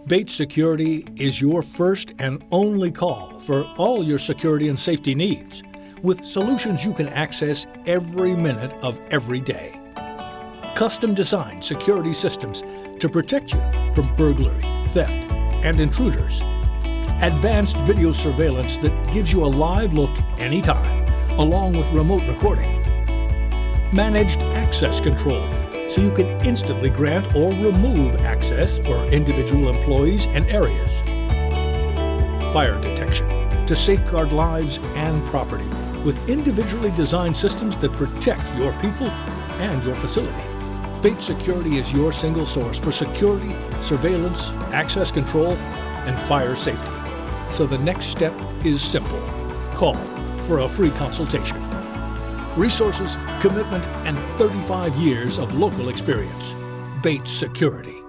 Bates Security is your first and only call for all your security and safety needs, with solutions you can access every minute of every day. Custom-designed security systems to protect you from burglary, theft, and intruders. Advanced video surveillance that gives you a live look anytime, along with remote recording. Managed access control, so you can instantly grant or remove access for individual employees and areas. Fire detection, to safeguard lives and property, with individually designed systems that protect your people and your facility. Bates Security is your single source for security, surveillance, access control, and fire safety. So the next step is simple. Call for a free consultation. Resources, commitment, and 35 years of local experience. Bates Security.